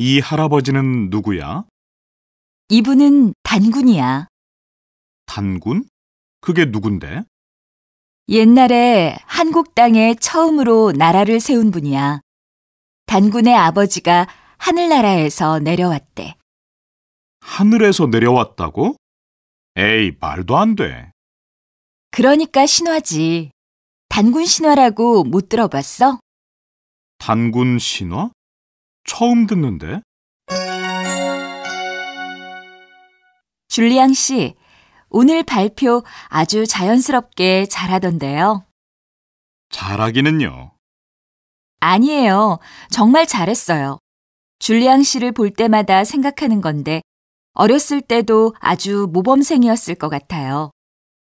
이 할아버지는 누구야? 이분은 단군이야. 단군? 그게 누군데? 옛날에 한국 땅에 처음으로 나라를 세운 분이야. 단군의 아버지가 하늘나라에서 내려왔대. 하늘에서 내려왔다고? 에이, 말도 안 돼. 그러니까 신화지. 단군 신화라고 못 들어봤어? 단군 신화? 처음 듣는데? 줄리앙 씨, 오늘 발표 아주 자연스럽게 잘하던데요. 잘하기는요. 아니에요. 정말 잘했어요. 줄리앙 씨를 볼 때마다 생각하는 건데 어렸을 때도 아주 모범생이었을 것 같아요.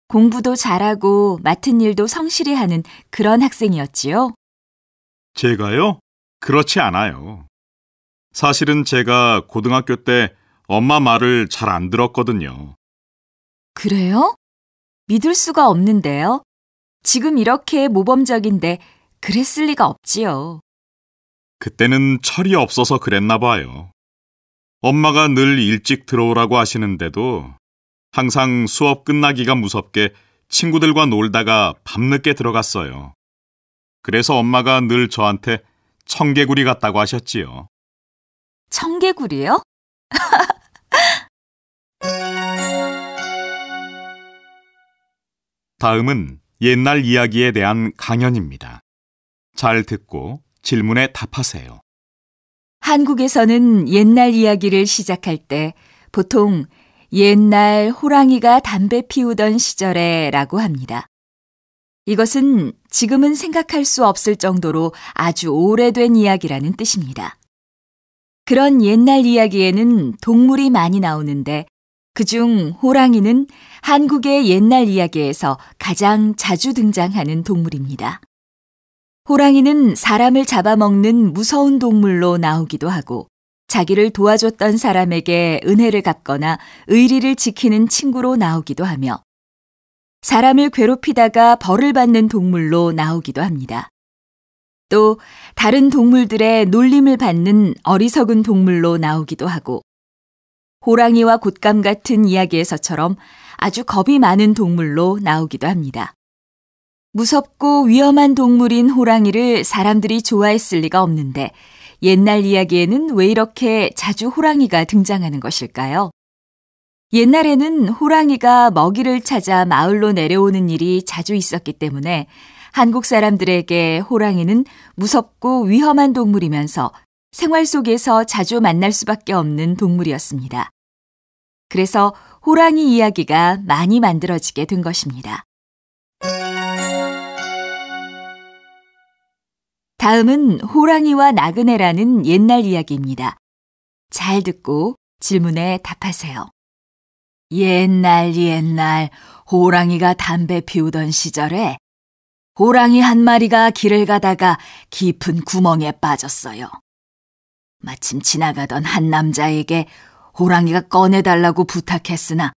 공부도 잘하고 맡은 일도 성실히 하는 그런 학생이었지요. 제가요? 그렇지 않아요. 사실은 제가 고등학교 때 엄마 말을 잘 안 들었거든요. 그래요? 믿을 수가 없는데요. 지금 이렇게 모범적인데 그랬을 리가 없지요. 그때는 철이 없어서 그랬나 봐요. 엄마가 늘 일찍 들어오라고 하시는데도 항상 수업 끝나기가 무섭게 친구들과 놀다가 밤늦게 들어갔어요. 그래서 엄마가 늘 저한테 청개구리 같다고 하셨지요. 청개구리요? 다음은 옛날 이야기에 대한 강연입니다. 잘 듣고 질문에 답하세요. 한국에서는 옛날 이야기를 시작할 때 보통 옛날 호랑이가 담배 피우던 시절에 라고 합니다. 이것은 지금은 생각할 수 없을 정도로 아주 오래된 이야기라는 뜻입니다. 그런 옛날 이야기에는 동물이 많이 나오는데 그중 호랑이는 한국의 옛날 이야기에서 가장 자주 등장하는 동물입니다. 호랑이는 사람을 잡아먹는 무서운 동물로 나오기도 하고 자기를 도와줬던 사람에게 은혜를 갚거나 의리를 지키는 친구로 나오기도 하며 사람을 괴롭히다가 벌을 받는 동물로 나오기도 합니다. 또 다른 동물들의 놀림을 받는 어리석은 동물로 나오기도 하고 호랑이와 곶감 같은 이야기에서처럼 아주 겁이 많은 동물로 나오기도 합니다. 무섭고 위험한 동물인 호랑이를 사람들이 좋아했을 리가 없는데 옛날 이야기에는 왜 이렇게 자주 호랑이가 등장하는 것일까요? 옛날에는 호랑이가 먹이를 찾아 마을로 내려오는 일이 자주 있었기 때문에 한국 사람들에게 호랑이는 무섭고 위험한 동물이면서 생활 속에서 자주 만날 수밖에 없는 동물이었습니다. 그래서 호랑이 이야기가 많이 만들어지게 된 것입니다. 다음은 호랑이와 나그네라는 옛날 이야기입니다. 잘 듣고 질문에 답하세요. 옛날 호랑이가 담배 피우던 시절에 호랑이 한 마리가 길을 가다가 깊은 구멍에 빠졌어요. 마침 지나가던 한 남자에게 호랑이가 꺼내달라고 부탁했으나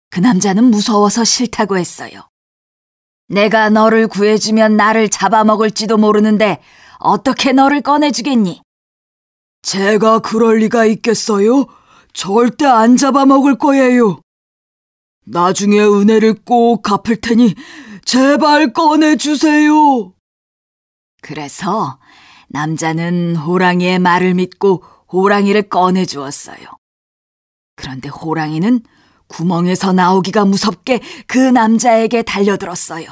그 남자는 무서워서 싫다고 했어요. 내가 너를 구해주면 나를 잡아먹을지도 모르는데 어떻게 너를 꺼내주겠니? 제가 그럴 리가 있겠어요? 절대 안 잡아먹을 거예요. 나중에 은혜를 꼭 갚을 테니 제발 꺼내주세요. 그래서 남자는 호랑이의 말을 믿고 호랑이를 꺼내주었어요. 그런데 호랑이는 구멍에서 나오기가 무섭게 그 남자에게 달려들었어요.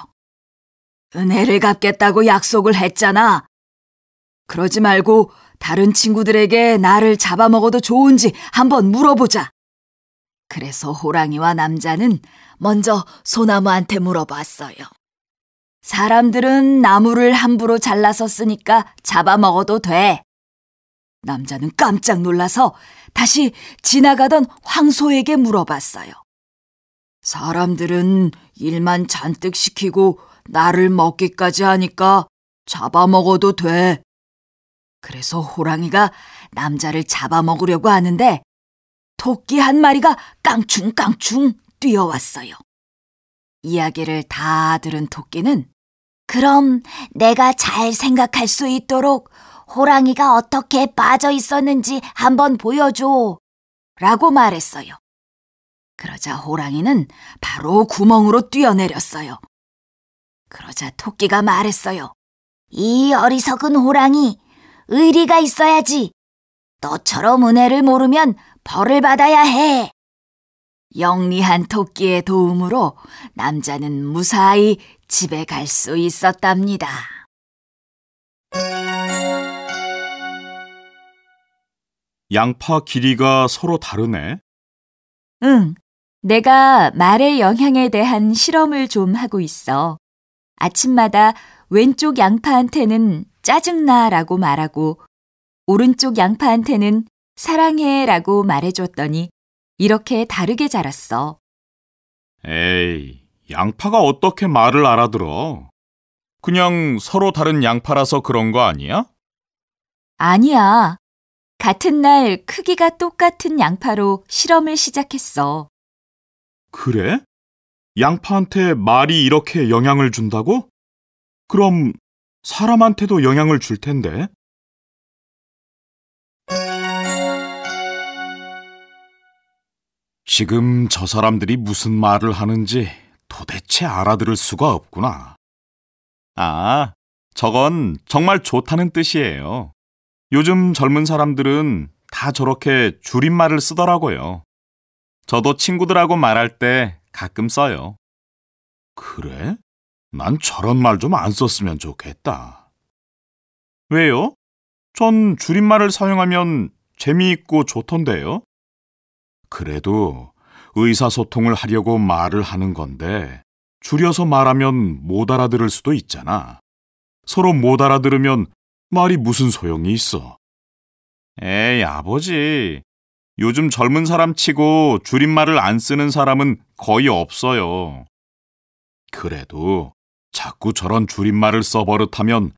은혜를 갚겠다고 약속을 했잖아. 그러지 말고 다른 친구들에게 나를 잡아먹어도 좋은지 한번 물어보자. 그래서 호랑이와 남자는 먼저 소나무한테 물어봤어요. 사람들은 나무를 함부로 잘라서 쓰니까 잡아먹어도 돼. 남자는 깜짝 놀라서 다시 지나가던 황소에게 물어봤어요. 사람들은 일만 잔뜩 시키고 나를 먹기까지 하니까 잡아먹어도 돼. 그래서 호랑이가 남자를 잡아먹으려고 하는데 토끼 한 마리가 깡충깡충 뛰어왔어요. 이야기를 다 들은 토끼는 그럼 내가 잘 생각할 수 있도록 호랑이가 어떻게 빠져 있었는지 한번 보여줘 라고 말했어요. 그러자 호랑이는 바로 구멍으로 뛰어내렸어요. 그러자 토끼가 말했어요. 이 어리석은 호랑이, 의리가 있어야지. 너처럼 은혜를 모르면 벌을 받아야 해. 영리한 토끼의 도움으로 남자는 무사히 집에 갈 수 있었답니다. 양파 길이가 서로 다르네. 응, 내가 말의 영향에 대한 실험을 좀 하고 있어. 아침마다 왼쪽 양파한테는 짜증나라고 말하고 오른쪽 양파한테는 사랑해라고 말해줬더니 이렇게 다르게 자랐어. 에이, 양파가 어떻게 말을 알아들어? 그냥 서로 다른 양파라서 그런 거 아니야? 아니야. 같은 날 크기가 똑같은 양파로 실험을 시작했어. 그래? 양파한테 말이 이렇게 영향을 준다고? 그럼 사람한테도 영향을 줄 텐데. 지금 저 사람들이 무슨 말을 하는지 도대체 알아들을 수가 없구나. 아, 저건 정말 좋다는 뜻이에요. 요즘 젊은 사람들은 다 저렇게 줄임말을 쓰더라고요. 저도 친구들하고 말할 때 가끔 써요. 그래? 난 저런 말 좀 안 썼으면 좋겠다. 왜요? 전 줄임말을 사용하면 재미있고 좋던데요. 그래도 의사소통을 하려고 말을 하는 건데 줄여서 말하면 못 알아들을 수도 있잖아. 서로 못 알아들으면 말이 무슨 소용이 있어. 에이, 아버지. 요즘 젊은 사람 치고 줄임말을 안 쓰는 사람은 거의 없어요. 그래도 자꾸 저런 줄임말을 써버릇하면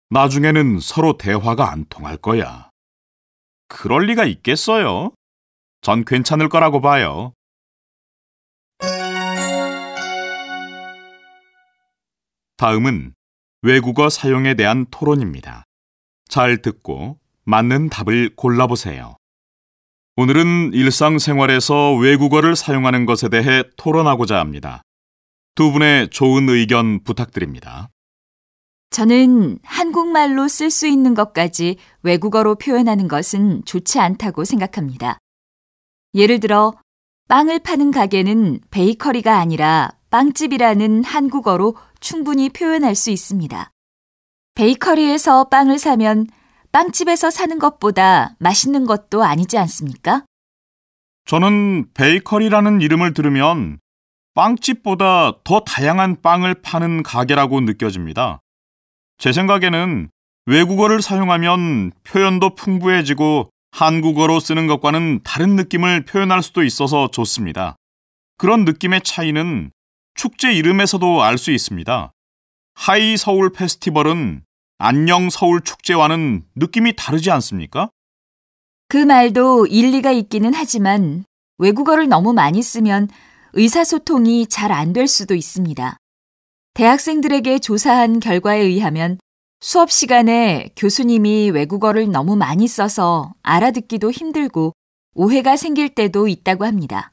나중에는 서로 대화가 안 통할 거야. 그럴 리가 있겠어요? 전 괜찮을 거라고 봐요. 다음은 외국어 사용에 대한 토론입니다. 잘 듣고 맞는 답을 골라보세요. 오늘은 일상생활에서 외국어를 사용하는 것에 대해 토론하고자 합니다. 두 분의 좋은 의견 부탁드립니다. 저는 한국말로 쓸 수 있는 것까지 외국어로 표현하는 것은 좋지 않다고 생각합니다. 예를 들어 빵을 파는 가게는 베이커리가 아니라 빵집이라는 한국어로 충분히 표현할 수 있습니다. 베이커리에서 빵을 사면 빵집에서 사는 것보다 맛있는 것도 아니지 않습니까? 저는 베이커리라는 이름을 들으면 빵집보다 더 다양한 빵을 파는 가게라고 느껴집니다. 제 생각에는 외국어를 사용하면 표현도 풍부해지고 한국어로 쓰는 것과는 다른 느낌을 표현할 수도 있어서 좋습니다. 그런 느낌의 차이는 축제 이름에서도 알 수 있습니다. 하이 서울 페스티벌은 안녕 서울 축제와는 느낌이 다르지 않습니까? 그 말도 일리가 있기는 하지만 외국어를 너무 많이 쓰면 의사소통이 잘 안 될 수도 있습니다. 대학생들에게 조사한 결과에 의하면 수업 시간에 교수님이 외국어를 너무 많이 써서 알아듣기도 힘들고 오해가 생길 때도 있다고 합니다.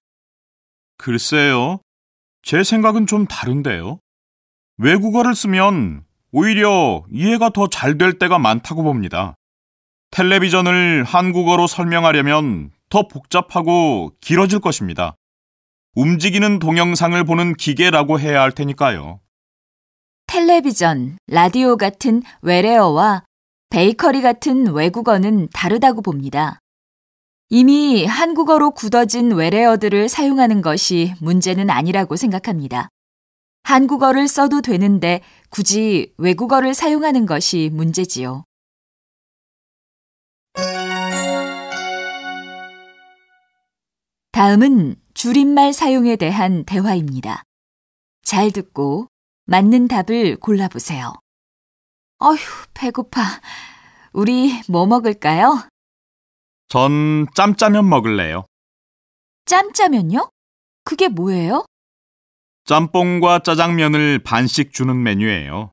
글쎄요. 제 생각은 좀 다른데요. 외국어를 쓰면 오히려 이해가 더 잘 될 때가 많다고 봅니다. 텔레비전을 한국어로 설명하려면 더 복잡하고 길어질 것입니다. 움직이는 동영상을 보는 기계라고 해야 할 테니까요. 텔레비전, 라디오 같은 외래어와 베이커리 같은 외국어는 다르다고 봅니다. 이미 한국어로 굳어진 외래어들을 사용하는 것이 문제는 아니라고 생각합니다. 한국어를 써도 되는데 굳이 외국어를 사용하는 것이 문제지요. 다음은 줄임말 사용에 대한 대화입니다. 잘 듣고 맞는 답을 골라보세요. 어휴, 배고파. 우리 뭐 먹을까요? 전 짬짜면 먹을래요. 짬짜면요? 그게 뭐예요? 짬뽕과 짜장면을 반씩 주는 메뉴예요.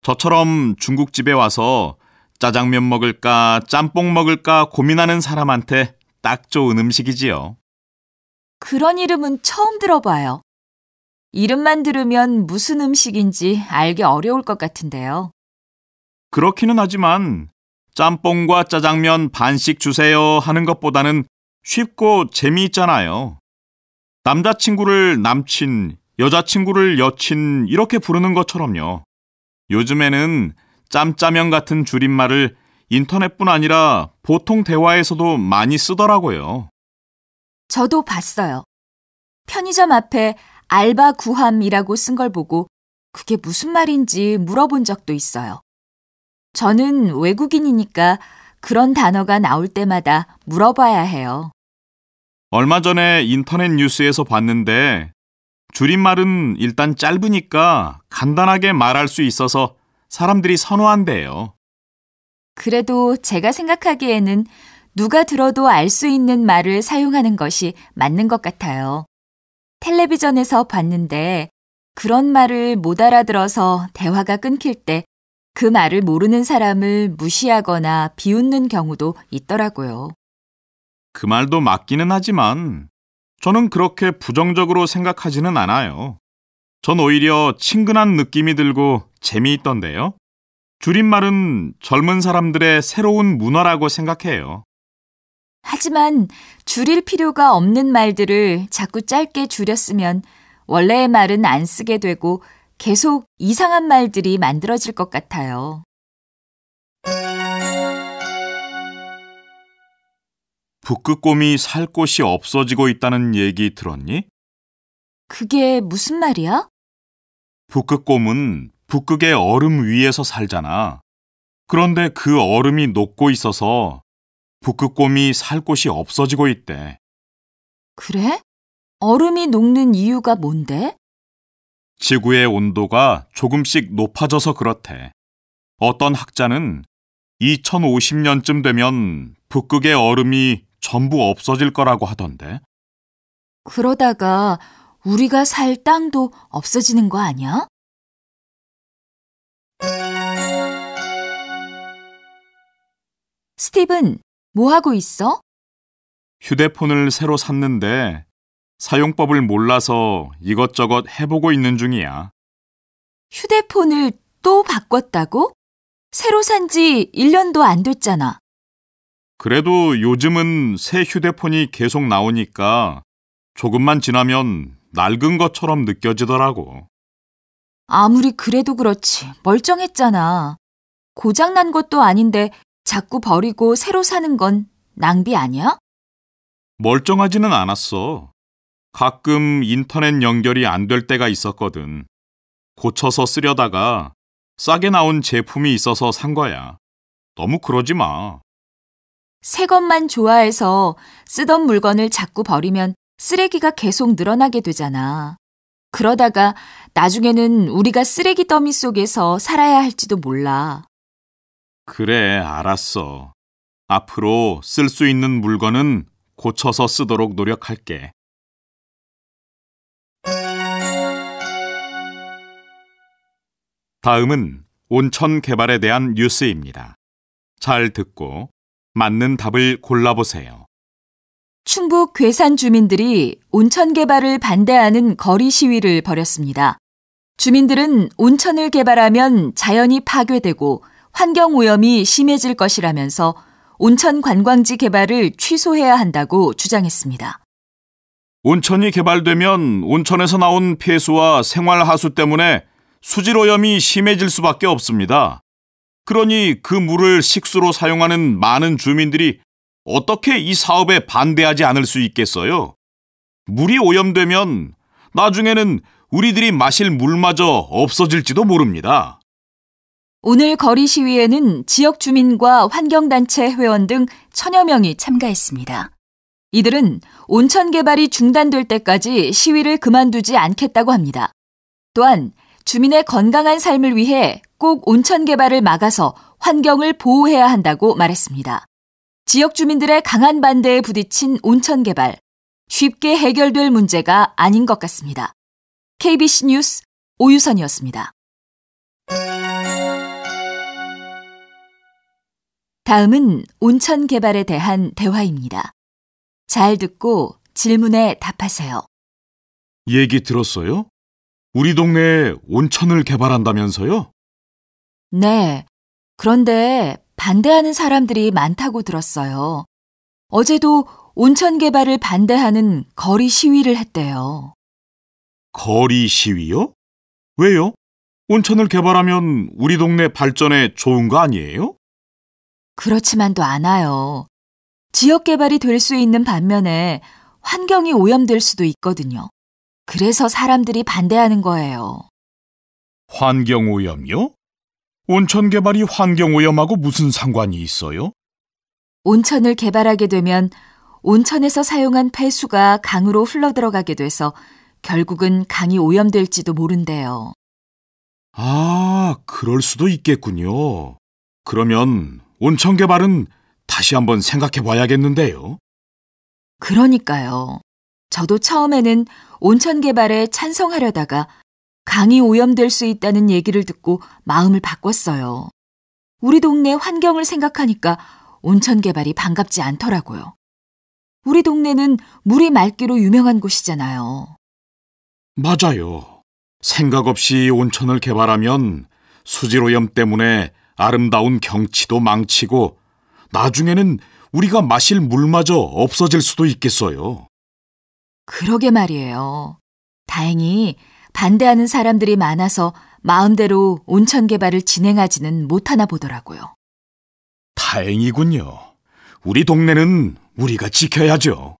저처럼 중국집에 와서 짜장면 먹을까, 짬뽕 먹을까 고민하는 사람한테 딱 좋은 음식이지요. 그런 이름은 처음 들어봐요. 이름만 들으면 무슨 음식인지 알기 어려울 것 같은데요. 그렇기는 하지만 짬뽕과 짜장면 반씩 주세요 하는 것보다는 쉽고 재미있잖아요. 남자친구를 남친, 여자친구를 여친 이렇게 부르는 것처럼요. 요즘에는 짬짜면 같은 줄임말을 인터넷뿐 아니라 보통 대화에서도 많이 쓰더라고요. 저도 봤어요. 편의점 앞에 알바 구함이라고 쓴 걸 보고 그게 무슨 말인지 물어본 적도 있어요. 저는 외국인이니까 그런 단어가 나올 때마다 물어봐야 해요. 얼마 전에 인터넷 뉴스에서 봤는데 줄임말은 일단 짧으니까 간단하게 말할 수 있어서 사람들이 선호한대요. 그래도 제가 생각하기에는 누가 들어도 알 수 있는 말을 사용하는 것이 맞는 것 같아요. 텔레비전에서 봤는데 그런 말을 못 알아들어서 대화가 끊길 때 그 말을 모르는 사람을 무시하거나 비웃는 경우도 있더라고요. 그 말도 맞기는 하지만 저는 그렇게 부정적으로 생각하지는 않아요. 전 오히려 친근한 느낌이 들고 재미있던데요. 줄임말은 젊은 사람들의 새로운 문화라고 생각해요. 하지만 줄일 필요가 없는 말들을 자꾸 짧게 줄였으면 원래의 말은 안 쓰게 되고 계속 이상한 말들이 만들어질 것 같아요. 북극곰이 살 곳이 없어지고 있다는 얘기 들었니? 그게 무슨 말이야? 북극곰은 북극의 얼음 위에서 살잖아. 그런데 그 얼음이 녹고 있어서 북극곰이 살 곳이 없어지고 있대. 그래? 얼음이 녹는 이유가 뭔데? 지구의 온도가 조금씩 높아져서 그렇대. 어떤 학자는 2050년쯤 되면 북극의 얼음이 전부 없어질 거라고 하던데. 그러다가 우리가 살 땅도 없어지는 거 아니야? 스티븐, 뭐 하고 있어? 휴대폰을 새로 샀는데 사용법을 몰라서 이것저것 해보고 있는 중이야. 휴대폰을 또 바꿨다고? 새로 산 지 1년도 안 됐잖아. 그래도 요즘은 새 휴대폰이 계속 나오니까 조금만 지나면 낡은 것처럼 느껴지더라고. 아무리 그래도 그렇지 멀쩡했잖아. 고장난 것도 아닌데 자꾸 버리고 새로 사는 건 낭비 아니야? 멀쩡하지는 않았어. 가끔 인터넷 연결이 안 될 때가 있었거든. 고쳐서 쓰려다가 싸게 나온 제품이 있어서 산 거야. 너무 그러지 마. 새 것만 좋아해서 쓰던 물건을 자꾸 버리면 쓰레기가 계속 늘어나게 되잖아. 그러다가 나중에는 우리가 쓰레기 더미 속에서 살아야 할지도 몰라. 그래, 알았어. 앞으로 쓸 수 있는 물건은 고쳐서 쓰도록 노력할게. 다음은 온천 개발에 대한 뉴스입니다. 잘 듣고 맞는 답을 골라보세요. 충북 괴산 주민들이 온천 개발을 반대하는 거리 시위를 벌였습니다. 주민들은 온천을 개발하면 자연이 파괴되고 환경 오염이 심해질 것이라면서 온천 관광지 개발을 취소해야 한다고 주장했습니다. 온천이 개발되면 온천에서 나온 폐수와 생활하수 때문에 수질 오염이 심해질 수밖에 없습니다. 그러니 그 물을 식수로 사용하는 많은 주민들이 어떻게 이 사업에 반대하지 않을 수 있겠어요? 물이 오염되면 나중에는 우리들이 마실 물마저 없어질지도 모릅니다. 오늘 거리 시위에는 지역 주민과 환경단체 회원 등 1000여 명이 참가했습니다. 이들은 온천 개발이 중단될 때까지 시위를 그만두지 않겠다고 합니다. 또한 주민의 건강한 삶을 위해 꼭 온천 개발을 막아서 환경을 보호해야 한다고 말했습니다. 지역 주민들의 강한 반대에 부딪힌 온천 개발, 쉽게 해결될 문제가 아닌 것 같습니다. KBC 뉴스 오유선이었습니다. 다음은 온천 개발에 대한 대화입니다. 잘 듣고 질문에 답하세요. 얘기 들었어요? 우리 동네에 온천을 개발한다면서요? 네. 그런데 반대하는 사람들이 많다고 들었어요. 어제도 온천 개발을 반대하는 거리 시위를 했대요. 거리 시위요? 왜요? 온천을 개발하면 우리 동네 발전에 좋은 거 아니에요? 그렇지만도 않아요. 지역 개발이 될 수 있는 반면에 환경이 오염될 수도 있거든요. 그래서 사람들이 반대하는 거예요. 환경오염이요? 온천 개발이 환경오염하고 무슨 상관이 있어요? 온천을 개발하게 되면 온천에서 사용한 폐수가 강으로 흘러들어가게 돼서 결국은 강이 오염될지도 모른대요. 아, 그럴 수도 있겠군요. 그러면 온천 개발은 다시 한번 생각해 봐야겠는데요. 그러니까요. 저도 처음에는 온천 개발에 찬성하려다가 강이 오염될 수 있다는 얘기를 듣고 마음을 바꿨어요. 우리 동네 환경을 생각하니까 온천 개발이 반갑지 않더라고요. 우리 동네는 물이 맑기로 유명한 곳이잖아요. 맞아요. 생각 없이 온천을 개발하면 수질오염 때문에 아름다운 경치도 망치고 나중에는 우리가 마실 물마저 없어질 수도 있겠어요. 그러게 말이에요. 다행히 반대하는 사람들이 많아서 마음대로 온천 개발을 진행하지는 못하나 보더라고요. 다행이군요. 우리 동네는 우리가 지켜야죠.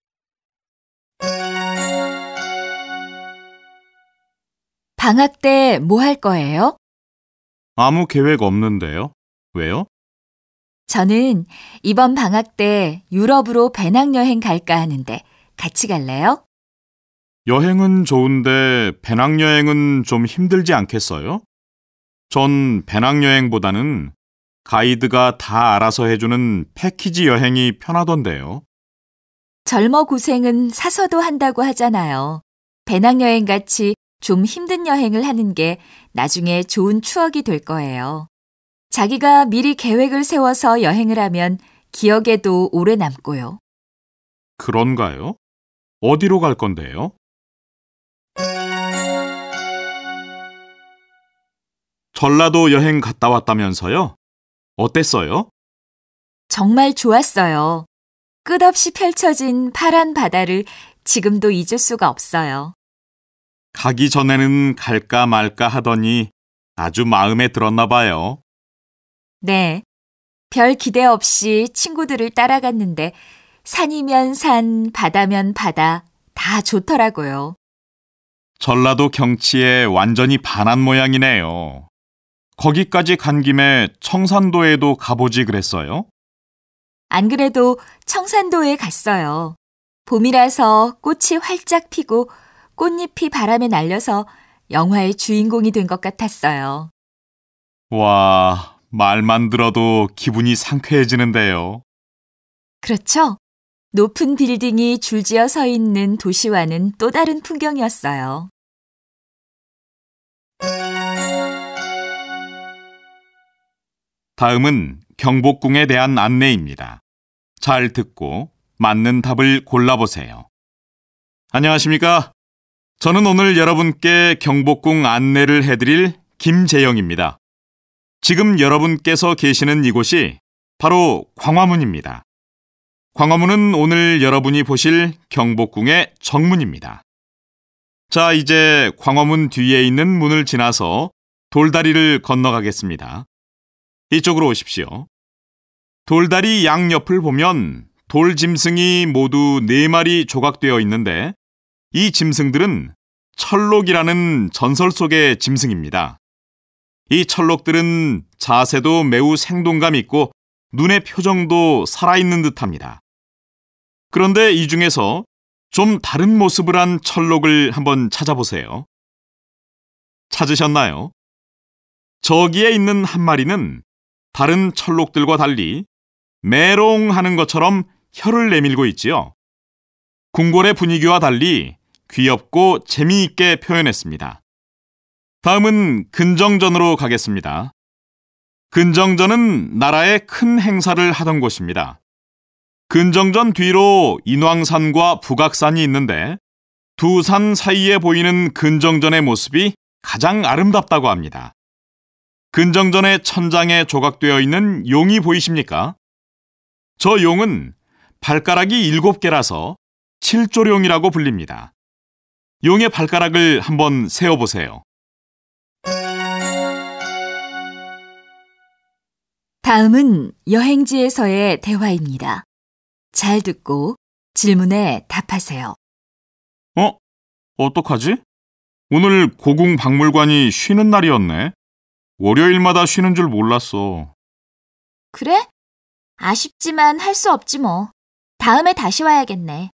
방학 때 뭐 할 거예요? 아무 계획 없는데요. 왜요? 저는 이번 방학 때 유럽으로 배낭여행 갈까 하는데 같이 갈래요? 여행은 좋은데 배낭여행은 좀 힘들지 않겠어요? 전 배낭여행보다는 가이드가 다 알아서 해주는 패키지 여행이 편하던데요. 젊어 고생은 사서도 한다고 하잖아요. 배낭여행 같이 좀 힘든 여행을 하는 게 나중에 좋은 추억이 될 거예요. 자기가 미리 계획을 세워서 여행을 하면 기억에도 오래 남고요. 그런가요? 어디로 갈 건데요? 전라도 여행 갔다 왔다면서요? 어땠어요? 정말 좋았어요. 끝없이 펼쳐진 파란 바다를 지금도 잊을 수가 없어요. 가기 전에는 갈까 말까 하더니 아주 마음에 들었나 봐요. 네. 별 기대 없이 친구들을 따라갔는데 산이면 산, 바다면 바다 다 좋더라고요. 전라도 경치에 완전히 반한 모양이네요. 거기까지 간 김에 청산도에도 가보지 그랬어요? 안 그래도 청산도에 갔어요. 봄이라서 꽃이 활짝 피고 꽃잎이 바람에 날려서 영화의 주인공이 된 것 같았어요. 와, 말만 들어도 기분이 상쾌해지는데요. 그렇죠? 높은 빌딩이 줄지어 서 있는 도시와는 또 다른 풍경이었어요. 다음은 경복궁에 대한 안내입니다. 잘 듣고 맞는 답을 골라보세요. 안녕하십니까? 저는 오늘 여러분께 경복궁 안내를 해드릴 김재영입니다. 지금 여러분께서 계시는 이곳이 바로 광화문입니다. 광화문은 오늘 여러분이 보실 경복궁의 정문입니다. 자, 이제 광화문 뒤에 있는 문을 지나서 돌다리를 건너가겠습니다. 이쪽으로 오십시오. 돌다리 양옆을 보면 돌 짐승이 모두 4마리 조각되어 있는데 이 짐승들은 철록이라는 전설 속의 짐승입니다. 이 철록들은 자세도 매우 생동감 있고 눈의 표정도 살아있는 듯합니다. 그런데 이 중에서 좀 다른 모습을 한 철록을 한번 찾아보세요. 찾으셨나요? 저기에 있는 한 마리는 다른 철록들과 달리 메롱하는 것처럼 혀를 내밀고 있지요. 궁궐의 분위기와 달리 귀엽고 재미있게 표현했습니다. 다음은 근정전으로 가겠습니다. 근정전은 나라의 큰 행사를 하던 곳입니다. 근정전 뒤로 인왕산과 북악산이 있는데 두 산 사이에 보이는 근정전의 모습이 가장 아름답다고 합니다. 근정전의 천장에 조각되어 있는 용이 보이십니까? 저 용은 발가락이 7개라서 칠조룡이라고 불립니다. 용의 발가락을 한번 세어보세요. 다음은 여행지에서의 대화입니다. 잘 듣고 질문에 답하세요. 어떡하지? 오늘 고궁박물관이 쉬는 날이었네. 월요일마다 쉬는 줄 몰랐어. 그래? 아쉽지만 할 수 없지 뭐. 다음에 다시 와야겠네.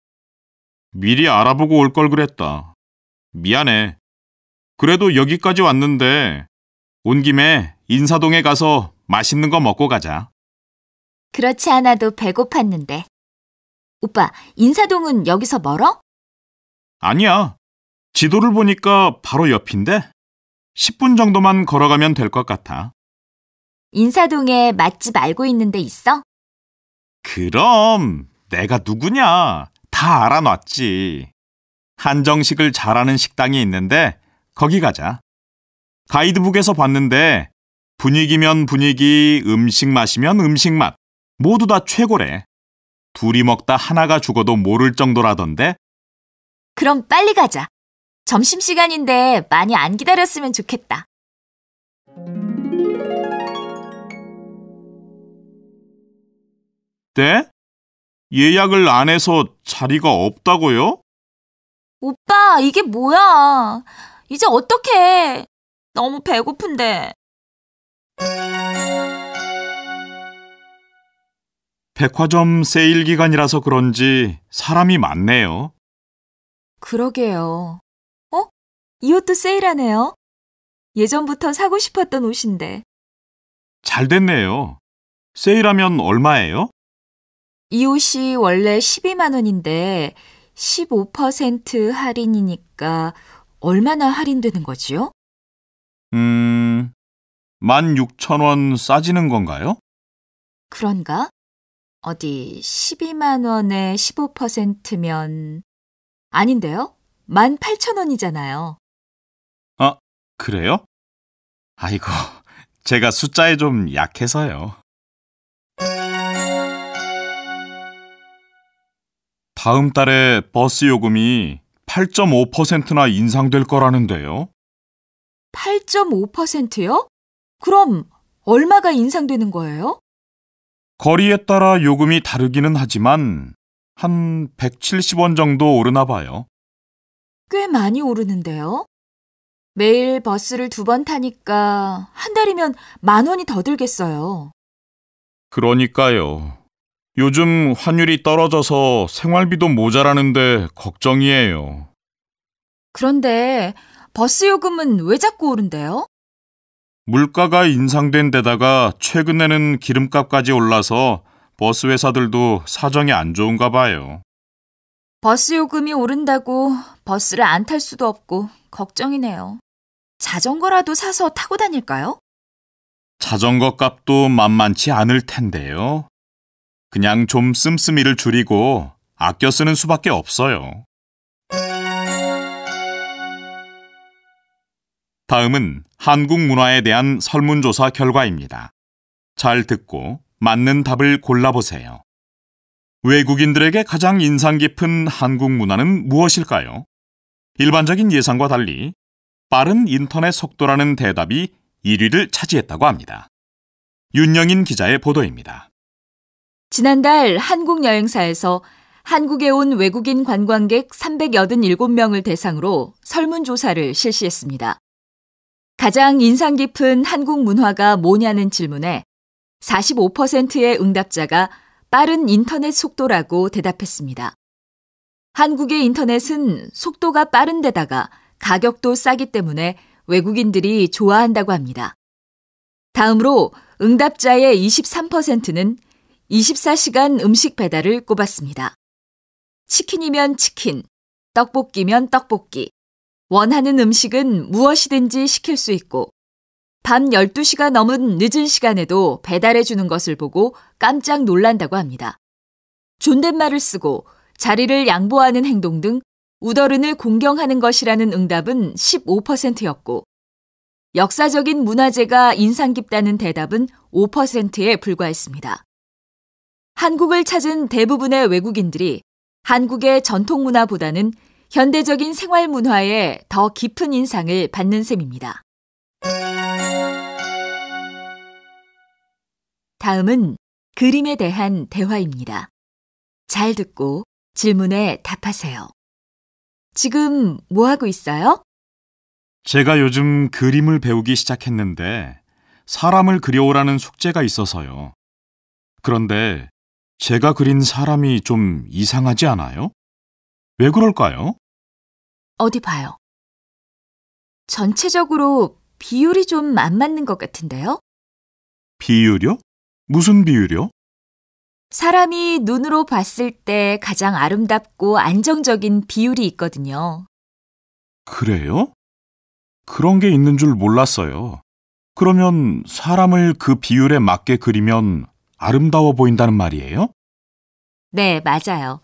미리 알아보고 올 걸 그랬다. 미안해. 그래도 여기까지 왔는데 온 김에 인사동에 가서 맛있는 거 먹고 가자. 그렇지 않아도 배고팠는데. 오빠, 인사동은 여기서 멀어? 아니야. 지도를 보니까 바로 옆인데 10분 정도만 걸어가면 될 것 같아. 인사동에 맛집 알고 있는 데 있어? 그럼 내가 누구냐? 다 알아놨지. 한정식을 잘하는 식당이 있는데 거기 가자. 가이드북에서 봤는데 분위기면 분위기, 음식 맛이면 음식 맛 모두 다 최고래. 둘이 먹다 하나가 죽어도 모를 정도라던데. 그럼 빨리 가자. 점심시간인데 많이 안 기다렸으면 좋겠다. 네? 예약을 안 해서 자리가 없다고요? 오빠, 이게 뭐야? 이제 어떡해? 너무 배고픈데. 백화점 세일 기간이라서 그런지 사람이 많네요. 그러게요. 이 옷도 세일하네요. 예전부터 사고 싶었던 옷인데. 잘 됐네요. 세일하면 얼마예요? 이 옷이 원래 12만 원인데 15% 할인이니까 얼마나 할인되는 거지요? 16,000원 싸지는 건가요? 그런가? 어디 12만 원에 15%면 아닌데요? 18,000원이잖아요. 아, 그래요? 아이고, 제가 숫자에 좀 약해서요. 다음 달에 버스 요금이 8.5%나 인상될 거라는데요. 8.5%요? 그럼 얼마가 인상되는 거예요? 거리에 따라 요금이 다르기는 하지만 한 170원 정도 오르나 봐요. 꽤 많이 오르는데요? 매일 버스를 2번 타니까 한 달이면 10,000원이 더 들겠어요. 그러니까요. 요즘 환율이 떨어져서 생활비도 모자라는데 걱정이에요. 그런데 버스 요금은 왜 자꾸 오른대요? 물가가 인상된 데다가 최근에는 기름값까지 올라서 버스 회사들도 사정이 안 좋은가 봐요. 버스 요금이 오른다고 버스를 안 탈 수도 없고 걱정이네요. 자전거라도 사서 타고 다닐까요? 자전거 값도 만만치 않을 텐데요. 그냥 좀 씀씀이를 줄이고 아껴 쓰는 수밖에 없어요. 다음은 한국 문화에 대한 설문조사 결과입니다. 잘 듣고 맞는 답을 골라보세요. 외국인들에게 가장 인상 깊은 한국 문화는 무엇일까요? 일반적인 예상과 달리 빠른 인터넷 속도라는 대답이 1위를 차지했다고 합니다. 윤영인 기자의 보도입니다. 지난달 한국 여행사에서 한국에 온 외국인 관광객 387명을 대상으로 설문조사를 실시했습니다. 가장 인상 깊은 한국 문화가 뭐냐는 질문에 45%의 응답자가 빠른 인터넷 속도라고 대답했습니다. 한국의 인터넷은 속도가 빠른 데다가 가격도 싸기 때문에 외국인들이 좋아한다고 합니다. 다음으로 응답자의 23%는 24시간 음식 배달을 꼽았습니다. 치킨이면 치킨, 떡볶이면 떡볶이. 원하는 음식은 무엇이든지 시킬 수 있고, 밤 12시가 넘은 늦은 시간에도 배달해 주는 것을 보고 깜짝 놀란다고 합니다. 존댓말을 쓰고 자리를 양보하는 행동 등 우더른을 공경하는 것이라는 응답은 15%였고, 역사적인 문화재가 인상 깊다는 대답은 5%에 불과했습니다. 한국을 찾은 대부분의 외국인들이 한국의 전통 문화보다는 현대적인 생활 문화에 더 깊은 인상을 받는 셈입니다. 다음은 그림에 대한 대화입니다. 잘 듣고 질문에 답하세요. 지금 뭐 하고 있어요? 제가 요즘 그림을 배우기 시작했는데 사람을 그려오라는 숙제가 있어서요. 그런데 제가 그린 사람이 좀 이상하지 않아요? 왜 그럴까요? 어디 봐요. 전체적으로 비율이 좀 안 맞는 것 같은데요? 비율이요? 무슨 비율이요? 사람이 눈으로 봤을 때 가장 아름답고 안정적인 비율이 있거든요. 그래요? 그런 게 있는 줄 몰랐어요. 그러면 사람을 그 비율에 맞게 그리면 아름다워 보인다는 말이에요? 네, 맞아요.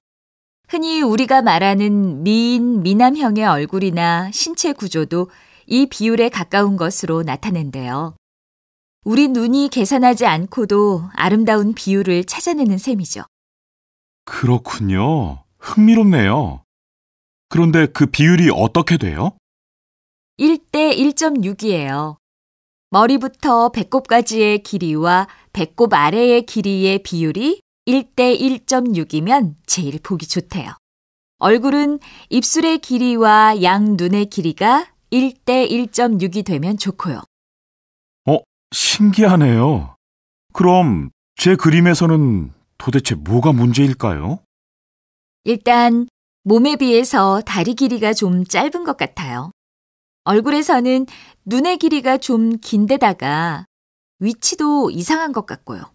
흔히 우리가 말하는 미인, 미남형의 얼굴이나 신체 구조도 이 비율에 가까운 것으로 나타낸대요. 우리 눈이 계산하지 않고도 아름다운 비율을 찾아내는 셈이죠. 그렇군요. 흥미롭네요. 그런데 그 비율이 어떻게 돼요? 1대 1.6이에요. 머리부터 배꼽까지의 길이와 배꼽 아래의 길이의 비율이 1대 1.6이면 제일 보기 좋대요. 얼굴은 입술의 길이와 양 눈의 길이가 1대 1.6이 되면 좋고요. 신기하네요. 그럼 제 그림에서는 도대체 뭐가 문제일까요? 일단 몸에 비해서 다리 길이가 좀 짧은 것 같아요. 얼굴에서는 눈의 길이가 좀 긴데다가 위치도 이상한 것 같고요.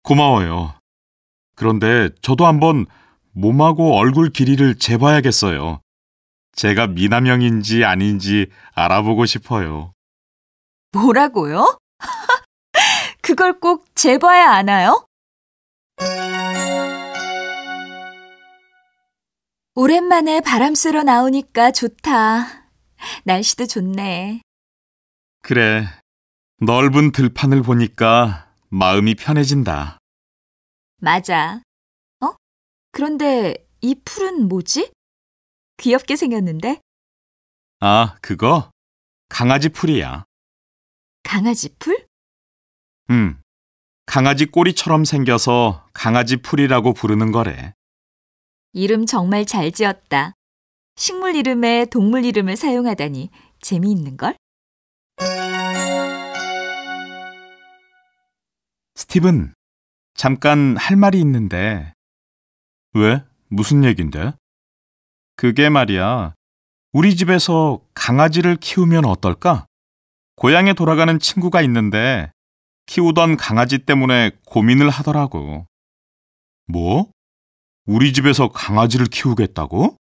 고마워요. 그런데 저도 한번 몸하고 얼굴 길이를 재봐야겠어요. 제가 미남형인지 아닌지 알아보고 싶어요. 뭐라고요? 그걸 꼭 재봐야 아나요? 오랜만에 바람 쐬러 나오니까 좋다. 날씨도 좋네. 그래, 넓은 들판을 보니까 마음이 편해진다. 맞아. 그런데 이 풀은 뭐지? 귀엽게 생겼는데? 아, 그거? 강아지 풀이야. 강아지 풀? 강아지 꼬리처럼 생겨서 강아지 풀이라고 부르는 거래. 이름 정말 잘 지었다. 식물 이름에 동물 이름을 사용하다니 재미있는걸? 스티븐, 잠깐 할 말이 있는데. 왜? 무슨 얘긴데? 그게 말이야. 우리 집에서 강아지를 키우면 어떨까? 고향에 돌아가는 친구가 있는데 키우던 강아지 때문에 고민을 하더라고. 뭐? 우리 집에서 강아지를 키우겠다고?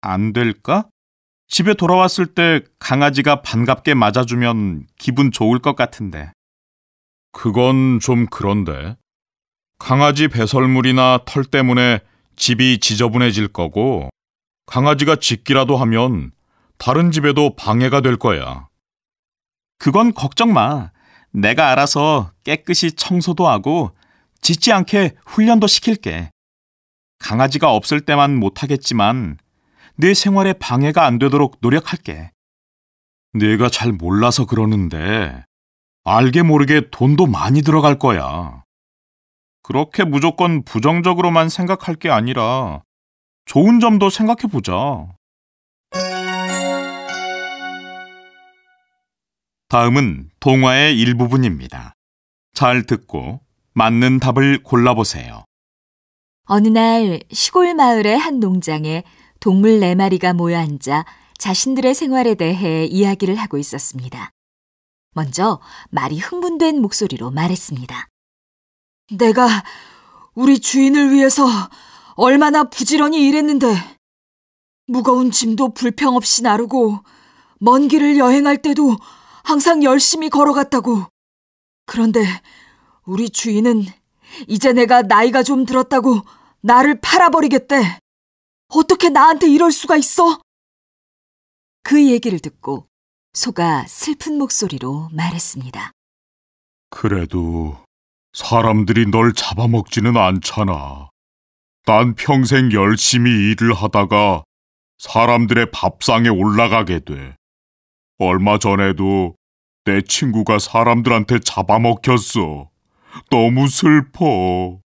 안 될까? 집에 돌아왔을 때 강아지가 반갑게 맞아주면 기분 좋을 것 같은데. 그건 좀 그런데. 강아지 배설물이나 털 때문에 집이 지저분해질 거고, 강아지가 짖기라도 하면 다른 집에도 방해가 될 거야. 그건 걱정 마. 내가 알아서 깨끗이 청소도 하고 짖지 않게 훈련도 시킬게. 강아지가 없을 때만 못하겠지만 내 생활에 방해가 안 되도록 노력할게. 내가 잘 몰라서 그러는데 알게 모르게 돈도 많이 들어갈 거야. 그렇게 무조건 부정적으로만 생각할 게 아니라 좋은 점도 생각해보자. 다음은 동화의 일부분입니다. 잘 듣고 맞는 답을 골라보세요. 어느 날 시골 마을의 한 농장에 동물 4마리가 모여 앉아 자신들의 생활에 대해 이야기를 하고 있었습니다. 먼저 말이 흥분된 목소리로 말했습니다. 내가 우리 주인을 위해서 얼마나 부지런히 일했는데 무거운 짐도 불평 없이 나르고 먼 길을 여행할 때도 항상 열심히 걸어갔다고. 그런데 우리 주인은 이제 내가 나이가 좀 들었다고 나를 팔아버리겠대. 어떻게 나한테 이럴 수가 있어? 그 얘기를 듣고 소가 슬픈 목소리로 말했습니다. 그래도 사람들이 널 잡아먹지는 않잖아. 난 평생 열심히 일을 하다가 사람들의 밥상에 올라가게 돼. 얼마 전에도 내 친구가 사람들한테 잡아먹혔어. 너무 슬퍼.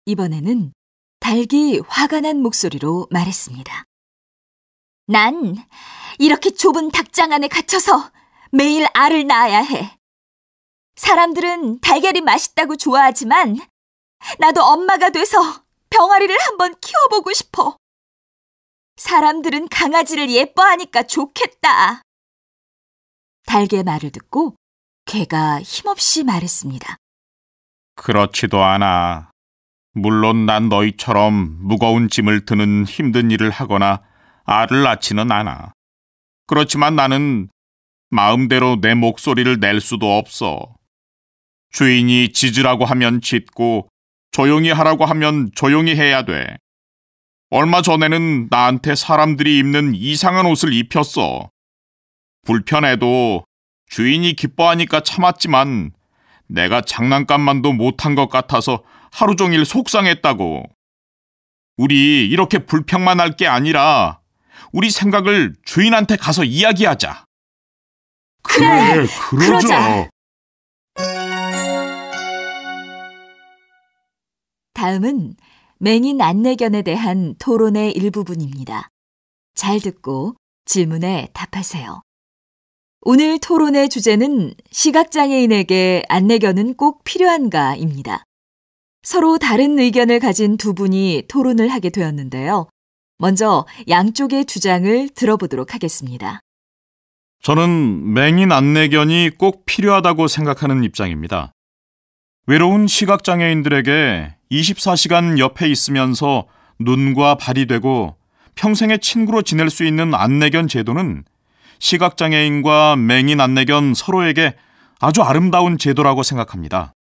이번에는 닭이 화가 난 목소리로 말했습니다. 난 이렇게 좁은 닭장 안에 갇혀서 매일 알을 낳아야 해. 사람들은 달걀이 맛있다고 좋아하지만 나도 엄마가 돼서 병아리를 한번 키워보고 싶어. 사람들은 강아지를 예뻐하니까 좋겠다. 닭의 말을 듣고 개가 힘없이 말했습니다. 그렇지도 않아. 물론 난 너희처럼 무거운 짐을 드는 힘든 일을 하거나 알을 낳지는 않아. 그렇지만 나는 마음대로 내 목소리를 낼 수도 없어. 주인이 짖으라고 하면 짖고 조용히 하라고 하면 조용히 해야 돼. 얼마 전에는 나한테 사람들이 입는 이상한 옷을 입혔어. 불편해도 주인이 기뻐하니까 참았지만 내가 장난감만도 못한 것 같아서 하루 종일 속상했다고. 우리 이렇게 불평만 할 게 아니라 우리 생각을 주인한테 가서 이야기하자. 그래, 그러자. 다음은 맹인 안내견에 대한 토론의 일부분입니다. 잘 듣고 질문에 답하세요. 오늘 토론의 주제는 시각장애인에게 안내견은 꼭 필요한가입니다. 서로 다른 의견을 가진 두 분이 토론을 하게 되었는데요. 먼저 양쪽의 주장을 들어보도록 하겠습니다. 저는 맹인 안내견이 꼭 필요하다고 생각하는 입장입니다. 외로운 시각장애인들에게 24시간 옆에 있으면서 눈과 발이 되고 평생의 친구로 지낼 수 있는 안내견 제도는 시각장애인과 맹인 안내견 서로에게 아주 아름다운 제도라고 생각합니다.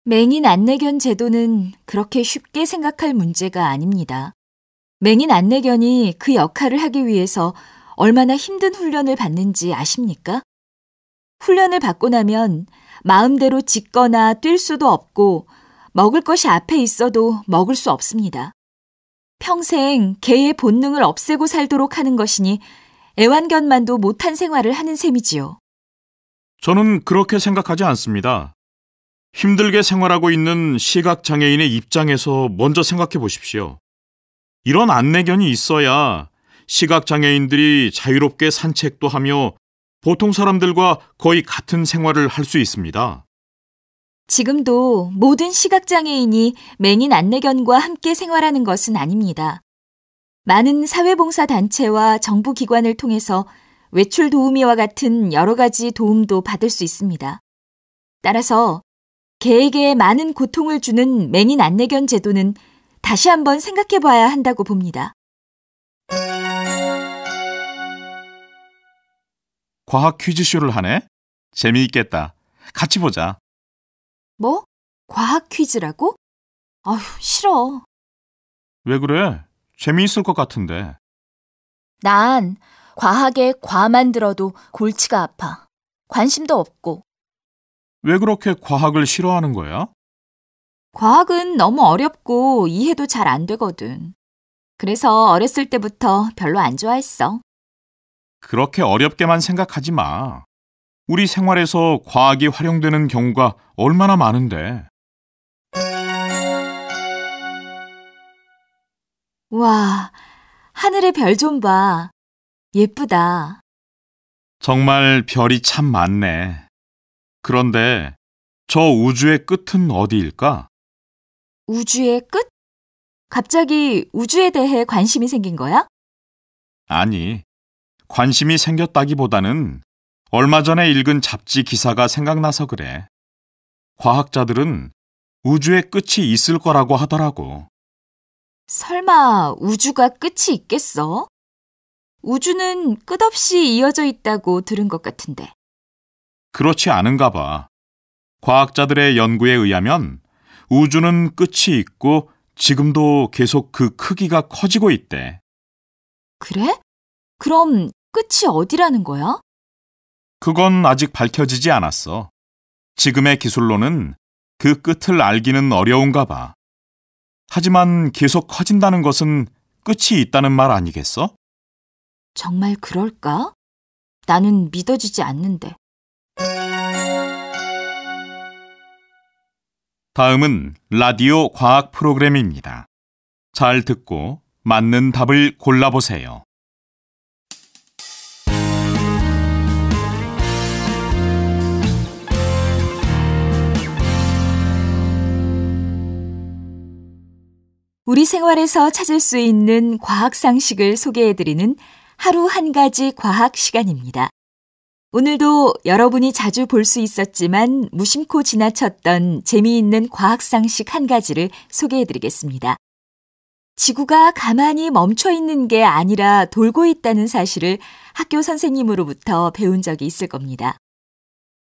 맹인 안내견 제도는 그렇게 쉽게 생각할 문제가 아닙니다. 맹인 안내견이 그 역할을 하기 위해서 얼마나 힘든 훈련을 받는지 아십니까? 훈련을 받고 나면 마음대로 짖거나 뛸 수도 없고 먹을 것이 앞에 있어도 먹을 수 없습니다. 평생 개의 본능을 없애고 살도록 하는 것이니 애완견만도 못한 생활을 하는 셈이지요. 저는 그렇게 생각하지 않습니다. 힘들게 생활하고 있는 시각장애인의 입장에서 먼저 생각해 보십시오. 이런 안내견이 있어야 시각장애인들이 자유롭게 산책도 하며 보통 사람들과 거의 같은 생활을 할 수 있습니다. 지금도 모든 시각장애인이 맹인 안내견과 함께 생활하는 것은 아닙니다. 많은 사회봉사단체와 정부기관을 통해서 외출 도우미와 같은 여러 가지 도움도 받을 수 있습니다. 따라서 개에게 많은 고통을 주는 맹인 안내견 제도는 다시 한번 생각해 봐야 한다고 봅니다. 과학 퀴즈쇼를 하네? 재미있겠다. 같이 보자. 뭐? 과학 퀴즈라고? 아휴, 싫어. 왜 그래? 재미있을 것 같은데. 난 과학에 과만 들어도 골치가 아파. 관심도 없고. 왜 그렇게 과학을 싫어하는 거야? 과학은 너무 어렵고 이해도 잘 안 되거든. 그래서 어렸을 때부터 별로 안 좋아했어. 그렇게 어렵게만 생각하지 마. 우리 생활에서 과학이 활용되는 경우가 얼마나 많은데. 와, 하늘의 별 좀 봐. 예쁘다. 정말 별이 참 많네. 그런데 저 우주의 끝은 어디일까? 우주의 끝? 갑자기 우주에 대해 관심이 생긴 거야? 아니, 관심이 생겼다기보다는 얼마 전에 읽은 잡지 기사가 생각나서 그래. 과학자들은 우주의 끝이 있을 거라고 하더라고. 설마 우주가 끝이 있겠어? 우주는 끝없이 이어져 있다고 들은 것 같은데. 그렇지 않은가 봐. 과학자들의 연구에 의하면 우주는 끝이 있고 지금도 계속 그 크기가 커지고 있대. 그래? 그럼 끝이 어디라는 거야? 그건 아직 밝혀지지 않았어. 지금의 기술로는 그 끝을 알기는 어려운가 봐. 하지만 계속 커진다는 것은 끝이 있다는 말 아니겠어? 정말 그럴까? 나는 믿어지지 않는데. 다음은 라디오 과학 프로그램입니다. 잘 듣고 맞는 답을 골라보세요. 우리 생활에서 찾을 수 있는 과학 상식을 소개해드리는 하루 한 가지 과학 시간입니다. 오늘도 여러분이 자주 볼 수 있었지만 무심코 지나쳤던 재미있는 과학 상식 한 가지를 소개해드리겠습니다. 지구가 가만히 멈춰 있는 게 아니라 돌고 있다는 사실을 학교 선생님으로부터 배운 적이 있을 겁니다.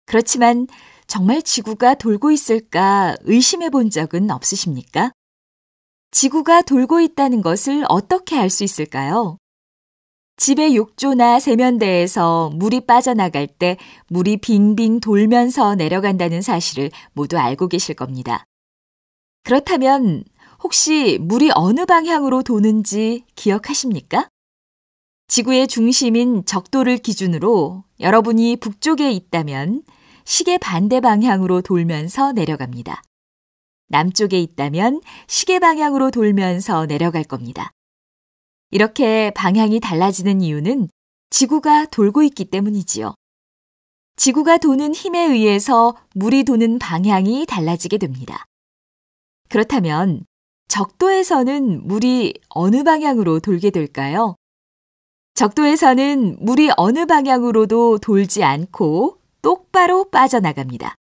그렇지만 정말 지구가 돌고 있을까 의심해 본 적은 없으십니까? 지구가 돌고 있다는 것을 어떻게 알 수 있을까요? 집의 욕조나 세면대에서 물이 빠져나갈 때 물이 빙빙 돌면서 내려간다는 사실을 모두 알고 계실 겁니다. 그렇다면 혹시 물이 어느 방향으로 도는지 기억하십니까? 지구의 중심인 적도를 기준으로 여러분이 북쪽에 있다면 시계 반대 방향으로 돌면서 내려갑니다. 남쪽에 있다면 시계 방향으로 돌면서 내려갈 겁니다. 이렇게 방향이 달라지는 이유는 지구가 돌고 있기 때문이지요. 지구가 도는 힘에 의해서 물이 도는 방향이 달라지게 됩니다. 그렇다면 적도에서는 물이 어느 방향으로 돌게 될까요? 적도에서는 물이 어느 방향으로도 돌지 않고 똑바로 빠져나갑니다.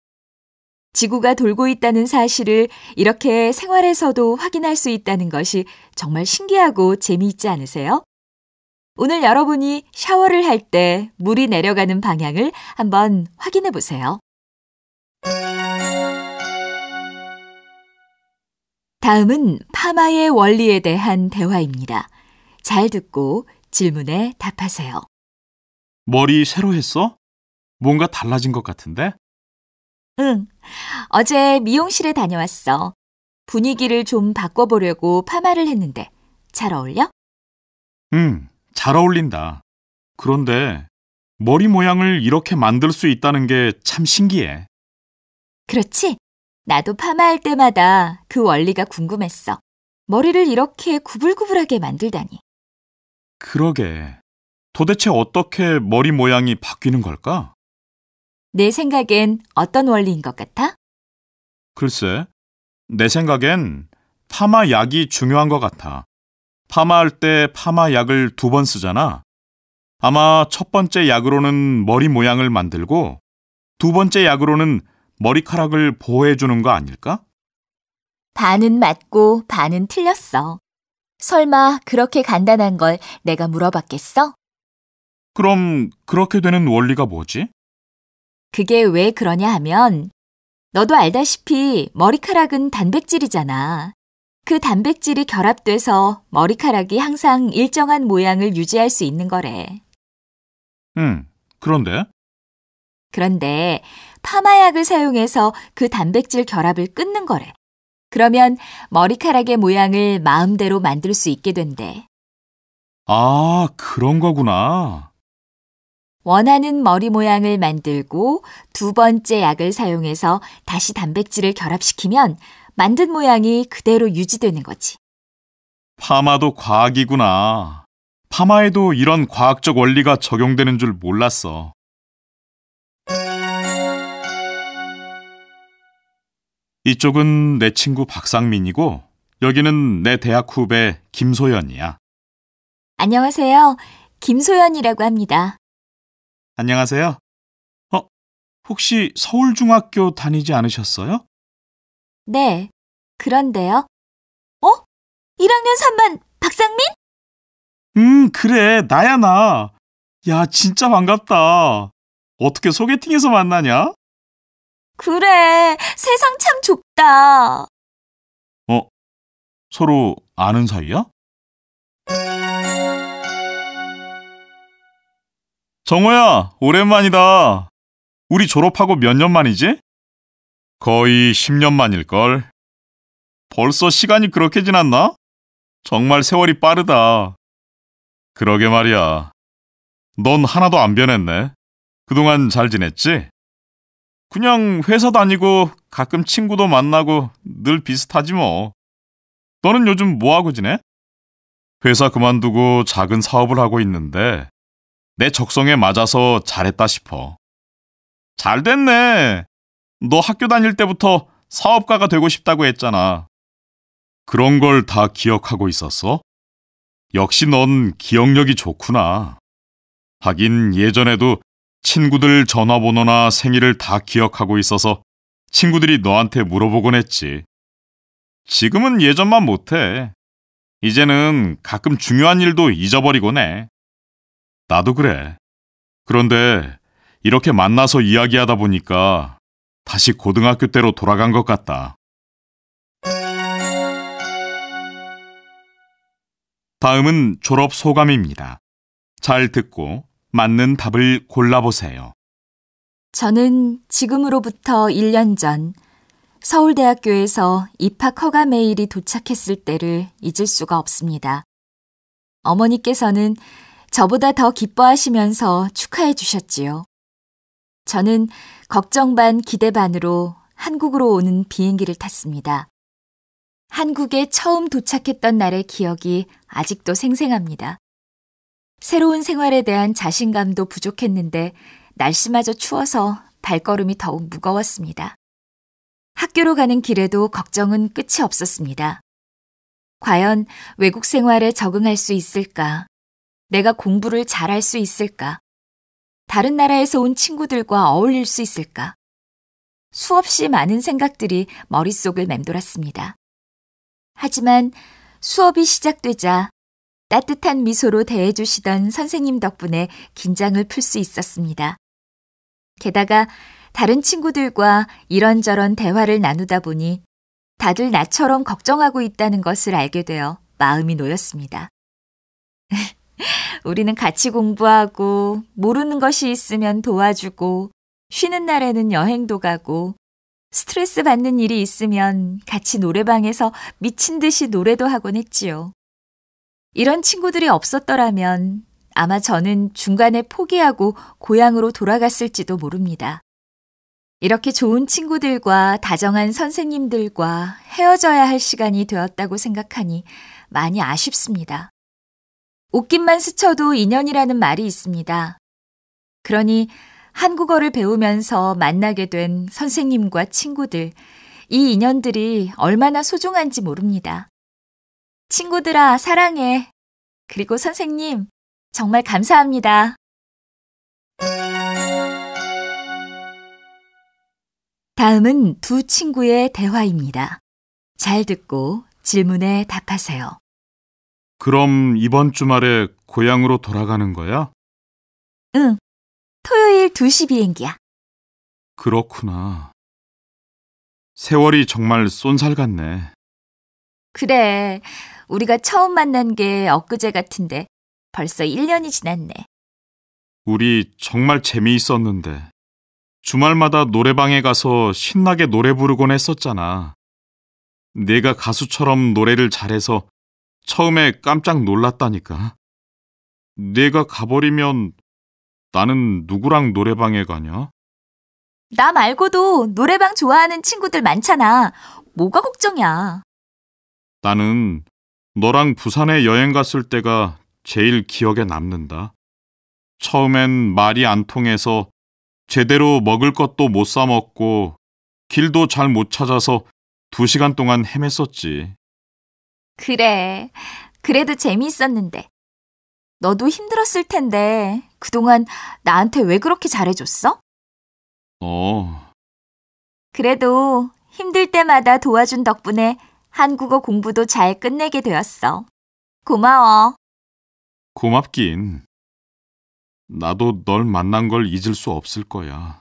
지구가 돌고 있다는 사실을 이렇게 생활에서도 확인할 수 있다는 것이 정말 신기하고 재미있지 않으세요? 오늘 여러분이 샤워를 할 때 물이 내려가는 방향을 한번 확인해 보세요. 다음은 파마의 원리에 대한 대화입니다. 잘 듣고 질문에 답하세요. 머리 새로 했어? 뭔가 달라진 것 같은데? 응, 어제 미용실에 다녀왔어. 분위기를 좀 바꿔보려고 파마를 했는데 잘 어울려? 잘 어울린다. 그런데 머리 모양을 이렇게 만들 수 있다는 게 참 신기해. 그렇지? 나도 파마할 때마다 그 원리가 궁금했어. 머리를 이렇게 구불구불하게 만들다니. 그러게. 도대체 어떻게 머리 모양이 바뀌는 걸까? 내 생각엔 어떤 원리인 것 같아? 글쎄, 내 생각엔 파마약이 중요한 것 같아. 파마할 때 파마약을 2번 쓰잖아. 아마 첫 번째 약으로는 머리 모양을 만들고 2번째 약으로는 머리카락을 보호해주는 거 아닐까? 반은 맞고 반은 틀렸어. 설마 그렇게 간단한 걸 내가 물어봤겠어? 그럼 그렇게 되는 원리가 뭐지? 그게 왜 그러냐 하면 너도 알다시피 머리카락은 단백질이잖아. 그 단백질이 결합돼서 머리카락이 항상 일정한 모양을 유지할 수 있는 거래. 그런데? 그런데 파마약을 사용해서 그 단백질 결합을 끊는 거래. 그러면 머리카락의 모양을 마음대로 만들 수 있게 된대. 아, 그런 거구나. 원하는 머리 모양을 만들고 2번째 약을 사용해서 다시 단백질을 결합시키면 만든 모양이 그대로 유지되는 거지. 파마도 과학이구나. 파마에도 이런 과학적 원리가 적용되는 줄 몰랐어. 이쪽은 내 친구 박상민이고 여기는 내 대학 후배 김소연이야. 안녕하세요. 김소연이라고 합니다. 안녕하세요. 혹시 서울중학교 다니지 않으셨어요? 네, 그런데요. 1학년 3반 박상민? 그래. 나야, 나. 야, 진짜 반갑다. 어떻게 소개팅에서 만나냐? 그래, 세상 참 좁다. 서로 아는 사이야? 정호야, 오랜만이다. 우리 졸업하고 몇 년 만이지? 거의 10년 만일걸. 벌써 시간이 그렇게 지났나? 정말 세월이 빠르다. 그러게 말이야. 넌 하나도 안 변했네. 그동안 잘 지냈지? 그냥 회사 다니고 가끔 친구도 만나고 늘 비슷하지 뭐. 너는 요즘 뭐하고 지내? 회사 그만두고 작은 사업을 하고 있는데 내 적성에 맞아서 잘했다 싶어. 잘 됐네. 너 학교 다닐 때부터 사업가가 되고 싶다고 했잖아. 그런 걸 다 기억하고 있었어? 역시 넌 기억력이 좋구나. 하긴 예전에도 친구들 전화번호나 생일을 다 기억하고 있어서 친구들이 너한테 물어보곤 했지. 지금은 예전만 못해. 이제는 가끔 중요한 일도 잊어버리곤 해. 나도 그래. 그런데 이렇게 만나서 이야기하다 보니까 다시 고등학교 때로 돌아간 것 같다. 다음은 졸업 소감입니다. 잘 듣고 맞는 답을 골라보세요. 저는 지금으로부터 1년 전 서울대학교에서 입학 허가 메일이 도착했을 때를 잊을 수가 없습니다. 어머니께서는 저보다 더 기뻐하시면서 축하해 주셨지요. 저는 걱정 반 기대 반으로 한국으로 오는 비행기를 탔습니다. 한국에 처음 도착했던 날의 기억이 아직도 생생합니다. 새로운 생활에 대한 자신감도 부족했는데 날씨마저 추워서 발걸음이 더욱 무거웠습니다. 학교로 가는 길에도 걱정은 끝이 없었습니다. 과연 외국 생활에 적응할 수 있을까? 내가 공부를 잘할 수 있을까? 다른 나라에서 온 친구들과 어울릴 수 있을까? 수없이 많은 생각들이 머릿속을 맴돌았습니다. 하지만 수업이 시작되자 따뜻한 미소로 대해주시던 선생님 덕분에 긴장을 풀 수 있었습니다. 게다가 다른 친구들과 이런저런 대화를 나누다 보니 다들 나처럼 걱정하고 있다는 것을 알게 되어 마음이 놓였습니다. 우리는 같이 공부하고 모르는 것이 있으면 도와주고 쉬는 날에는 여행도 가고 스트레스 받는 일이 있으면 같이 노래방에서 미친 듯이 노래도 하곤 했지요. 이런 친구들이 없었더라면 아마 저는 중간에 포기하고 고향으로 돌아갔을지도 모릅니다. 이렇게 좋은 친구들과 다정한 선생님들과 헤어져야 할 시간이 되었다고 생각하니 많이 아쉽습니다. 옷깃만 스쳐도 인연이라는 말이 있습니다. 그러니 한국어를 배우면서 만나게 된 선생님과 친구들, 이 인연들이 얼마나 소중한지 모릅니다. 친구들아, 사랑해. 그리고 선생님, 정말 감사합니다. 다음은 두 친구의 대화입니다. 잘 듣고 질문에 답하세요. 그럼 이번 주말에 고향으로 돌아가는 거야? 응, 토요일 2시 비행기야. 그렇구나. 세월이 정말 쏜살 같네. 그래, 우리가 처음 만난 게 엊그제 같은데 벌써 1년이 지났네. 우리 정말 재미있었는데. 주말마다 노래방에 가서 신나게 노래 부르곤 했었잖아. 내가 가수처럼 노래를 잘해서 처음에 깜짝 놀랐다니까. 내가 가버리면 나는 누구랑 노래방에 가냐? 나 말고도 노래방 좋아하는 친구들 많잖아. 뭐가 걱정이야. 나는 너랑 부산에 여행 갔을 때가 제일 기억에 남는다. 처음엔 말이 안 통해서 제대로 먹을 것도 못 사 먹고 길도 잘 못 찾아서 2시간 동안 헤맸었지. 그래, 그래도 재미있었는데. 너도 힘들었을 텐데 그동안 나한테 왜 그렇게 잘해줬어? 어, 그래도 힘들 때마다 도와준 덕분에 한국어 공부도 잘 끝내게 되었어. 고마워. 고맙긴. 나도 널 만난 걸 잊을 수 없을 거야.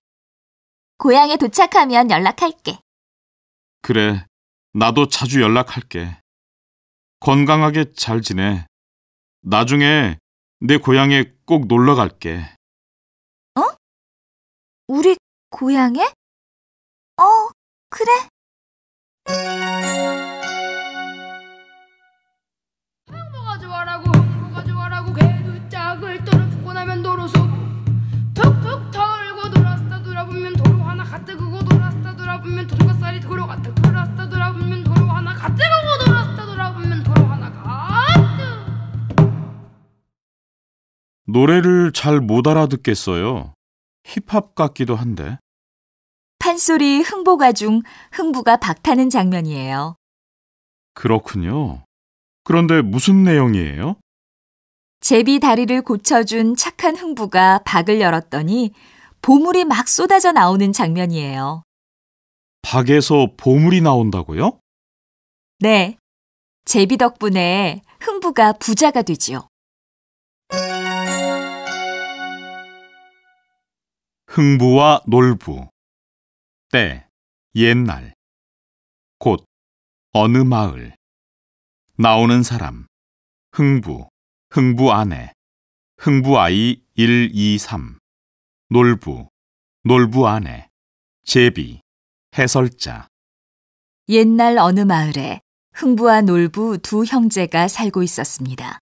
고향에 도착하면 연락할게. 그래, 나도 자주 연락할게. 건강하게 잘 지내. 나중에 내 고향에 꼭 놀러 갈게. 우리 고향에? 그래. 흥부가 좋아라고 개도 짝을 떨어붙고 나면 도로 속 툭툭 털고 돌아서다 돌아보면 도로 하나 가뜨고 돌아서다 돌아보면 도로가 쌀이 도로 같아 돌아서다 돌아보면 도로 하나 가뜨고 돌아서다 돌아보면 도로 하나 가뜨. 노래를 잘 못 알아듣겠어요. 힙합 같기도 한데. 판소리 흥보가 중 흥부가 박타는 장면이에요. 그렇군요. 그런데 무슨 내용이에요? 제비 다리를 고쳐준 착한 흥부가 박을 열었더니 보물이 막 쏟아져 나오는 장면이에요. 박에서 보물이 나온다고요? 네, 제비 덕분에 흥부가 부자가 되지요. 흥부와 놀부. 때, 옛날. 곳, 어느 마을. 나오는 사람. 흥부, 흥부 아내. 흥부 아이 1, 2, 3. 놀부, 놀부 아내. 제비, 해설자. 옛날 어느 마을에 흥부와 놀부 두 형제가 살고 있었습니다.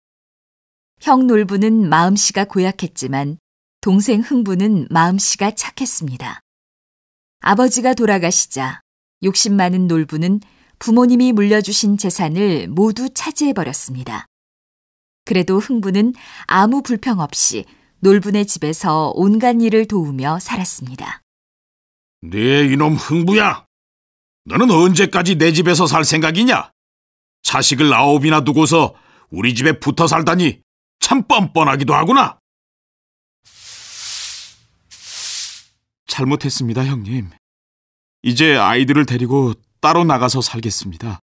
형 놀부는 마음씨가 고약했지만 동생 흥부는 마음씨가 착했습니다. 아버지가 돌아가시자 욕심 많은 놀부는 부모님이 물려주신 재산을 모두 차지해버렸습니다. 그래도 흥부는 아무 불평 없이 놀부네 집에서 온갖 일을 도우며 살았습니다. 네 이놈 흥부야. 너는 언제까지 내 집에서 살 생각이냐? 자식을 9이나 두고서 우리 집에 붙어 살다니 참 뻔뻔하기도 하구나. 잘못했습니다, 형님. 이제 아이들을 데리고 따로 나가서 살겠습니다.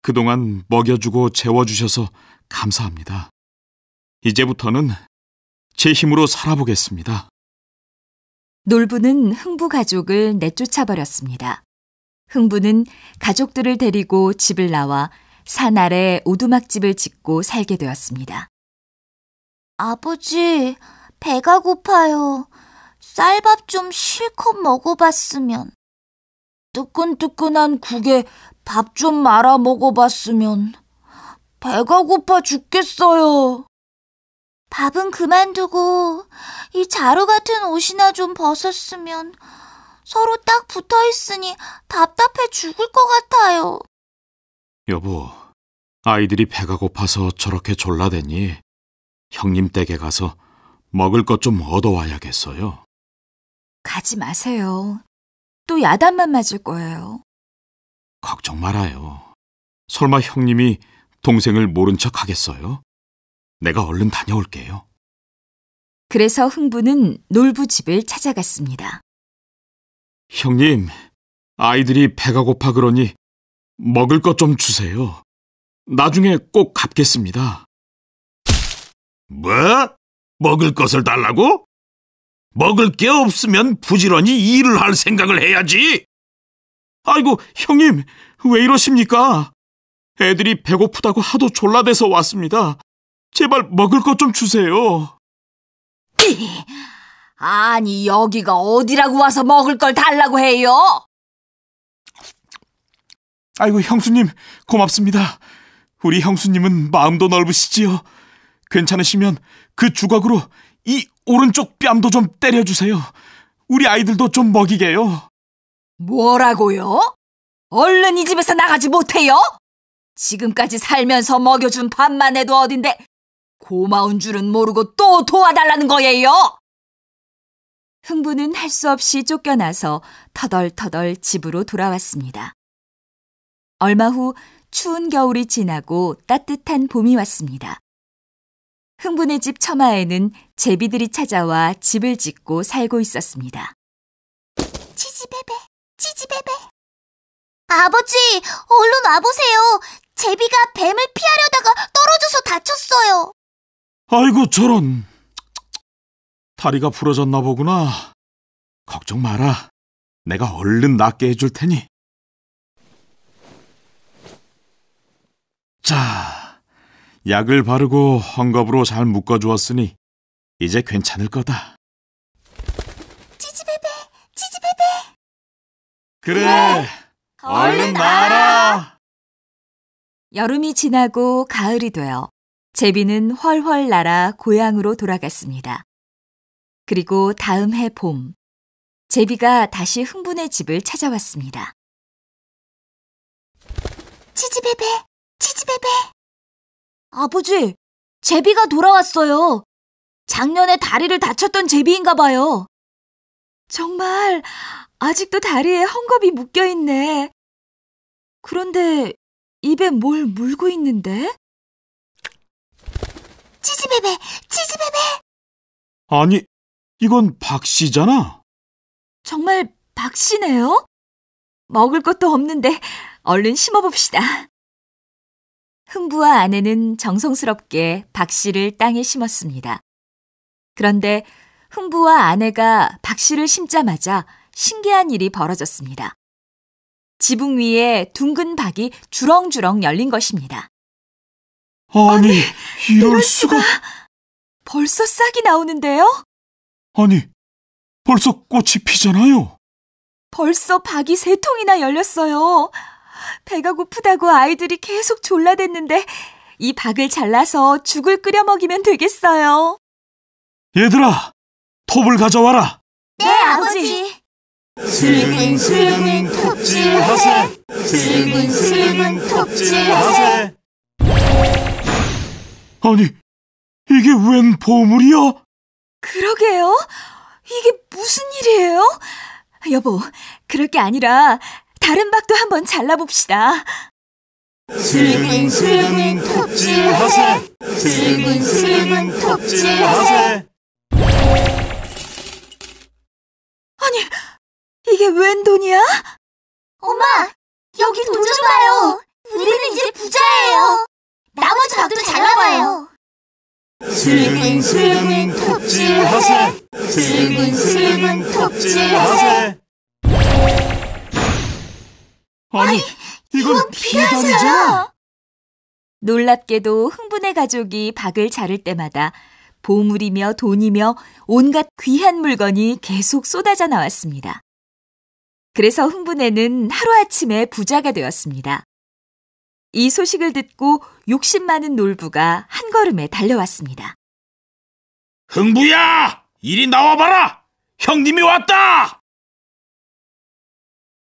그동안 먹여주고 재워주셔서 감사합니다. 이제부터는 제 힘으로 살아보겠습니다. 놀부는 흥부 가족을 내쫓아버렸습니다. 흥부는 가족들을 데리고 집을 나와 산 아래 오두막집을 짓고 살게 되었습니다. 아버지, 배가 고파요. 쌀밥 좀 실컷 먹어봤으면. 뜨끈뜨끈한 국에 밥 좀 말아 먹어봤으면. 배가 고파 죽겠어요. 밥은 그만두고 이 자루 같은 옷이나 좀 벗었으면. 서로 딱 붙어있으니 답답해 죽을 것 같아요. 여보, 아이들이 배가 고파서 저렇게 졸라대니 형님 댁에 가서 먹을 것 좀 얻어와야겠어요. 가지 마세요. 또 야단만 맞을 거예요. 걱정 말아요. 설마 형님이 동생을 모른 척 하겠어요? 내가 얼른 다녀올게요. 그래서 흥부는 놀부 집을 찾아갔습니다. 형님, 아이들이 배가 고파 그러니 먹을 것 좀 주세요. 나중에 꼭 갚겠습니다. 뭐? 먹을 것을 달라고? 먹을 게 없으면 부지런히 일을 할 생각을 해야지. 아이고, 형님, 왜 이러십니까? 애들이 배고프다고 하도 졸라대서 왔습니다. 제발 먹을 것 좀 주세요. 아니, 여기가 어디라고 와서 먹을 걸 달라고 해요? 아이고, 형수님, 고맙습니다. 우리 형수님은 마음도 넓으시지요. 괜찮으시면 그 주걱으로 이 오른쪽 뺨도 좀 때려주세요. 우리 아이들도 좀 먹이게요. 뭐라고요? 얼른 이 집에서 나가지 못해요? 지금까지 살면서 먹여준 밥만 해도 어딘데 고마운 줄은 모르고 또 도와달라는 거예요? 흥부는 할 수 없이 쫓겨나서 터덜터덜 집으로 돌아왔습니다. 얼마 후 추운 겨울이 지나고 따뜻한 봄이 왔습니다. 흥부네 집 처마에는 제비들이 찾아와 집을 짓고 살고 있었습니다. 치지베베, 치지베베. 아버지, 얼른 와보세요. 제비가 뱀을 피하려다가 떨어져서 다쳤어요. 아이고 저런. 다리가 부러졌나 보구나. 걱정 마라. 내가 얼른 낫게 해줄 테니. 자, 약을 바르고 헝겊으로 잘 묶어주었으니 이제 괜찮을 거다. 찌찌베베, 찌찌베베. 그래, 얼른 나아라. 여름이 지나고 가을이 되어 제비는 훨훨 날아 고향으로 돌아갔습니다. 그리고 다음 해 봄, 제비가 다시 흥분의 집을 찾아왔습니다. 찌찌베베, 찌찌베베. 아버지, 제비가 돌아왔어요. 작년에 다리를 다쳤던 제비인가 봐요. 정말 아직도 다리에 헝겊이 묶여있네. 그런데 입에 뭘 물고 있는데? 찌찌베베, 찌찌베베. 아니, 이건 박씨잖아. 정말 박씨네요? 먹을 것도 없는데 얼른 심어봅시다. 흥부와 아내는 정성스럽게 박씨를 땅에 심었습니다. 그런데 흥부와 아내가 박씨를 심자마자 신기한 일이 벌어졌습니다. 지붕 위에 둥근 박이 주렁주렁 열린 것입니다. 아니, 이럴 수가. 벌써 싹이 나오는데요? 아니, 벌써 꽃이 피잖아요. 벌써 박이 3통이나 열렸어요. 배가 고프다고 아이들이 계속 졸라댔는데 이 박을 잘라서 죽을 끓여 먹이면 되겠어요. 얘들아, 톱을 가져와라. 네, 아버지. 슬근슬근 톱질하세. 슬근슬근 톱질하세. 아니, 이게 웬 보물이야? 그러게요. 이게 무슨 일이에요? 여보, 그럴 게 아니라 다른 박도 한번 잘라봅시다. 슬근슬근 톱질하세. 슬근슬근 톱질하세. 아니, 이게 웬 돈이야? 엄마, 여기 돈 좀 봐요. 우리는 이제 부자예요. 나머지 박도 잘라봐요. 슬근슬근 톱질하세. 슬근슬근 톱질하세. 아니, 이건 비단이잖아. 놀랍게도 흥분의 가족이 박을 자를 때마다 보물이며 돈이며 온갖 귀한 물건이 계속 쏟아져 나왔습니다. 그래서 흥분에는 하루아침에 부자가 되었습니다. 이 소식을 듣고 욕심 많은 놀부가 한 걸음에 달려왔습니다. 흥부야, 이리 나와봐라. 형님이 왔다.